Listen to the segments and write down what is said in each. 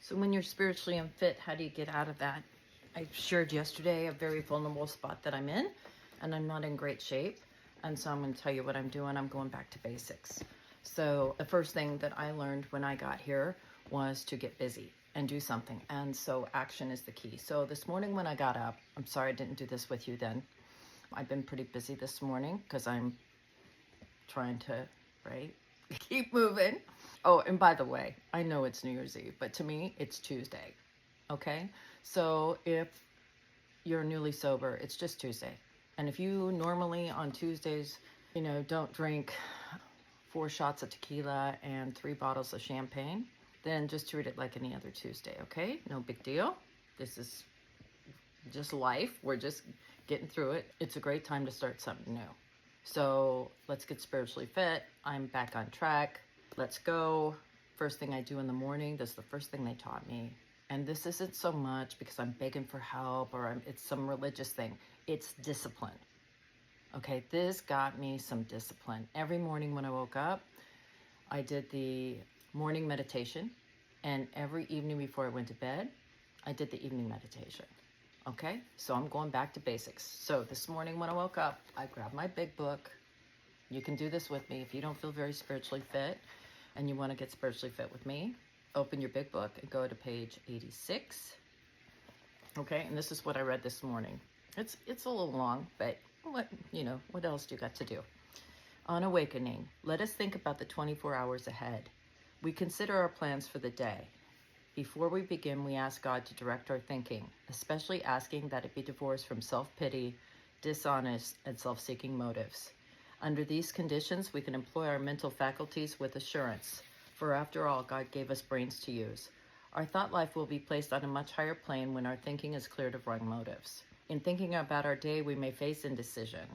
So when you're spiritually unfit, how do you get out of that? I shared yesterday a very vulnerable spot that I'm in, and I'm not in great shape. And so I'm going to tell you what I'm doing. I'm going back to basics. So the first thing that I learned when I got here was to get busy and do something. And so action is the key. So this morning when I got up, I'm sorry I didn't do this with you then. I've been pretty busy this morning because I'm trying to, right, keep moving. Oh, and by the way, I know it's New Year's Eve, but to me, it's Tuesday. Okay? So if you're newly sober, it's just Tuesday. And if you normally on Tuesdays, don't drink 4 shots of tequila and 3 bottles of champagne, then just treat it like any other Tuesday, okay? No big deal. This is just life. We're just getting through it. It's a great time to start something new. So let's get spiritually fit. I'm back on track. Let's go. First thing I do in the morning, this is the first thing they taught me. And this isn't so much because I'm begging for help or it's some religious thing. It's discipline. Okay, this got me some discipline. Every morning when I woke up, I did the morning meditation. And every evening before I went to bed, I did the evening meditation. Okay, so I'm going back to basics. So this morning when I woke up, I grabbed my big book. You can do this with me if you don't feel very spiritually fit and you want to get spiritually fit with me. Open your big book and go to page 86. Okay, and this is what I read this morning. It's a little long, but what else do you got to do? On awakening, let us think about the 24 hours ahead. We consider our plans for the day. Before we begin, we ask God to direct our thinking, especially asking that it be divorced from self-pity, dishonest, and self-seeking motives. Under these conditions, we can employ our mental faculties with assurance, for after all, God gave us brains to use. Our thought life will be placed on a much higher plane when our thinking is cleared of wrong motives. In thinking about our day, we may face indecision.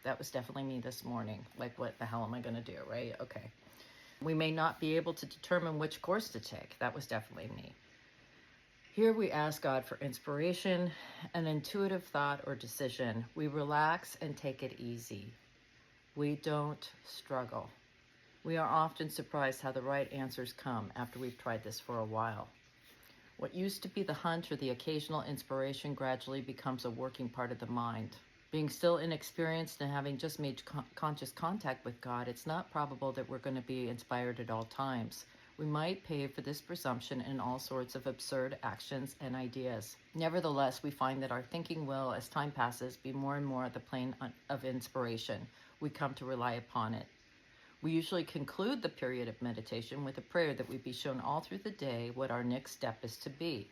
That was definitely me this morning. Like, what the hell am I going to do, right? Okay. We may not be able to determine which course to take. That was definitely me. Here we ask God for inspiration, an intuitive thought or decision. We relax and take it easy. We don't struggle. We are often surprised how the right answers come after we've tried this for a while. What used to be the hunch or the occasional inspiration gradually becomes a working part of the mind. Being still inexperienced and having just made conscious contact with God, it's not probable that we're going to be inspired at all times. We might pay for this presumption in all sorts of absurd actions and ideas. Nevertheless, we find that our thinking will, as time passes, be more and more at the plane of inspiration. We come to rely upon it. We usually conclude the period of meditation with a prayer that we be shown all through the day what our next step is to be,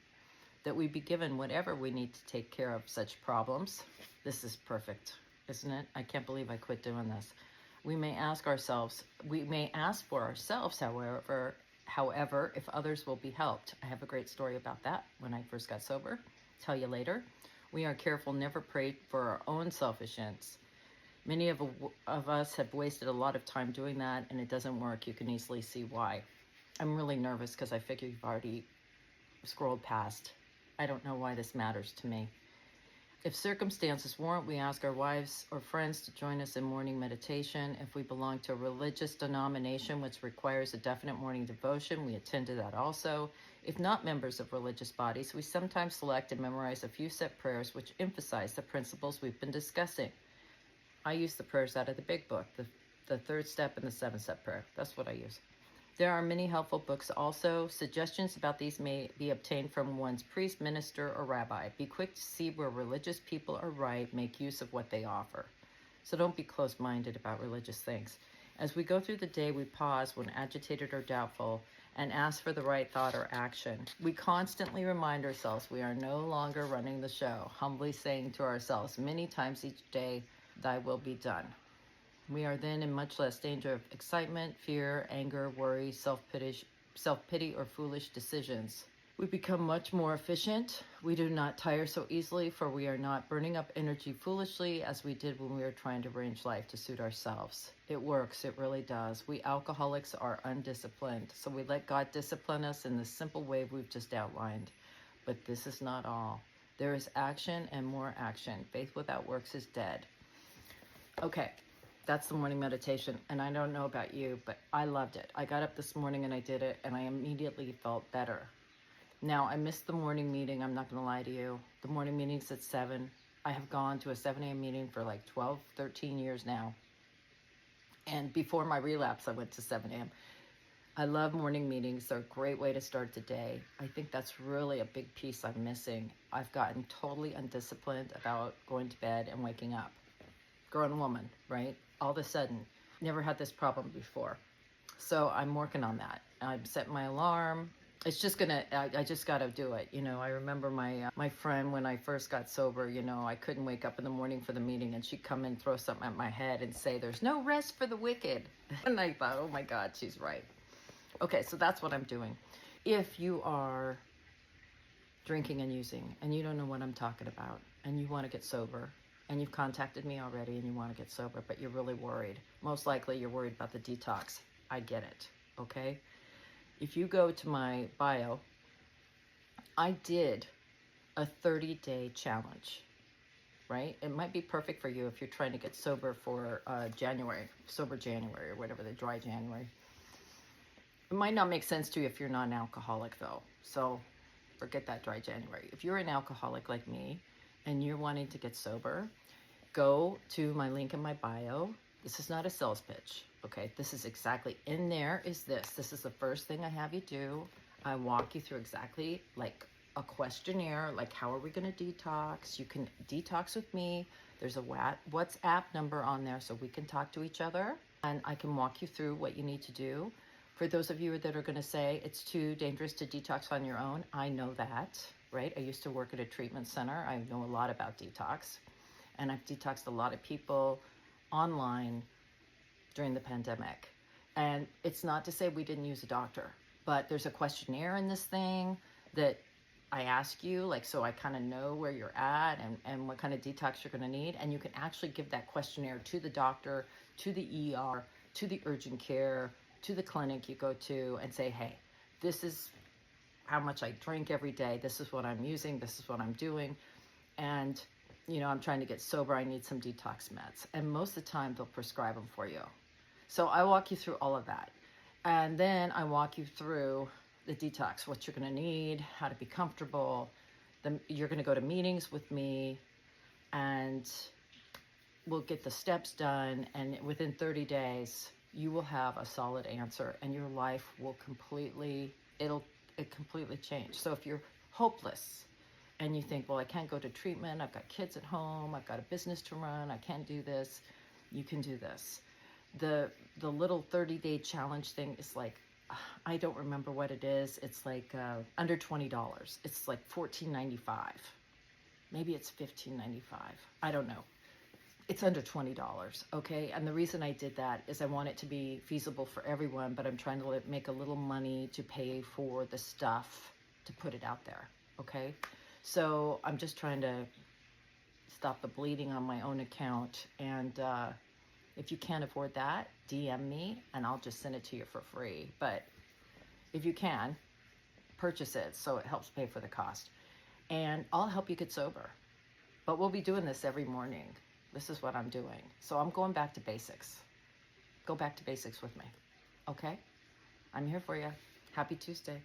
that we be given whatever we need to take care of such problems. This is perfect, isn't it? I can't believe I quit doing this. We may ask for ourselves, however, if others will be helped. I have a great story about that when I first got sober. Tell you later. We are careful never pray for our own selfish ends. Many of us have wasted a lot of time doing that, and it doesn't work. You can easily see why. I'm really nervous because I figure you've already scrolled past. I don't know why this matters to me. If circumstances warrant, we ask our wives or friends to join us in morning meditation. If we belong to a religious denomination which requires a definite morning devotion, we attend to that also. If not members of religious bodies, we sometimes select and memorize a few set prayers which emphasize the principles we've been discussing. I use the prayers out of the big book, the 3rd step and the 7-step prayer. That's what I use. There are many helpful books also. Suggestions about these may be obtained from one's priest, minister, or rabbi. Be quick to see where religious people are right. Make use of what they offer. So don't be closed-minded about religious things. As we go through the day, we pause when agitated or doubtful and ask for the right thought or action. We constantly remind ourselves we are no longer running the show, humbly saying to ourselves many times each day, "Thy will be done." We are then in much less danger of excitement, fear, anger, worry, self-pity, or foolish decisions. We become much more efficient. We do not tire so easily, for we are not burning up energy foolishly as we did when we were trying to arrange life to suit ourselves. It works. It really does. We alcoholics are undisciplined, so we let God discipline us in the simple way we've just outlined. But this is not all. There is action and more action. Faith without works is dead. Okay. That's the morning meditation, and I don't know about you, but I loved it. I got up this morning and I did it, and I immediately felt better. Now, I missed the morning meeting. I'm not going to lie to you. The morning meeting's at 7. I have gone to a 7 a.m. meeting for like 12, 13 years now. And before my relapse, I went to 7 a.m. I love morning meetings. They're a great way to start the day. I think that's really a big piece I'm missing. I've gotten totally undisciplined about going to bed and waking up. Grown woman, right? All of a sudden, never had this problem before. So I'm working on that. I'm setting my alarm. It's just I just got to do it. You know, I remember my friend when I first got sober, you know, I couldn't wake up in the morning for the meeting and she'd come and throw something at my head and say, there's no rest for the wicked. And I thought, oh my God, she's right. Okay, so that's what I'm doing. If you are drinking and using and you don't know what I'm talking about and you want to get sober and you've contacted me already and you want to get sober, but you're really worried, most likely you're worried about the detox. I get it, okay? If you go to my bio, I did a 30-day challenge, right? It might be perfect for you if you're trying to get sober for January, sober January or whatever, the dry January. It might not make sense to you if you're not an alcoholic though. So forget that dry January. If you're an alcoholic like me and you're wanting to get sober, go to my link in my bio. This is not a sales pitch, okay? This is exactly, in there is this. This is the first thing I have you do. I walk you through exactly like a questionnaire, like how are we gonna detox? You can detox with me. There's a WhatsApp number on there so we can talk to each other and I can walk you through what you need to do. For those of you that are gonna say it's too dangerous to detox on your own, I know that, right? I used to work at a treatment center. I know a lot about detox and I've detoxed a lot of people online during the pandemic. And it's not to say we didn't use a doctor, but there's a questionnaire in this thing that I ask you, like, so I kind of know where you're at and what kind of detox you're going to need. And you can actually give that questionnaire to the doctor, to the ER, to the urgent care, to the clinic you go to and say, hey, this is how much I drink every day. This is what I'm using. This is what I'm doing. And you know, I'm trying to get sober, I need some detox meds. And most of the time they'll prescribe them for you. So I walk you through all of that. And then I walk you through the detox, what you're gonna need, how to be comfortable. You're gonna go to meetings with me and we'll get the steps done. And within 30 days, you will have a solid answer and your life will completely change. So if you're hopeless, and you think, well, I can't go to treatment, I've got kids at home, I've got a business to run, I can't do this, you can do this. The little 30-day challenge thing is like, I don't remember what it is. It's like under $20. It's like $14.95. Maybe it's $15.95. I don't know. It's under $20, okay? And the reason I did that is I want it to be feasible for everyone, but I'm trying to make a little money to pay for the stuff to put it out there, okay? So I'm just trying to stop the bleeding on my own account. And if you can't afford that, DM me and I'll just send it to you for free. But if you can, purchase it so it helps pay for the cost. And I'll help you get sober. But we'll be doing this every morning. This is what I'm doing. So I'm going back to basics. Go back to basics with me. Okay? I'm here for you. Happy Tuesday.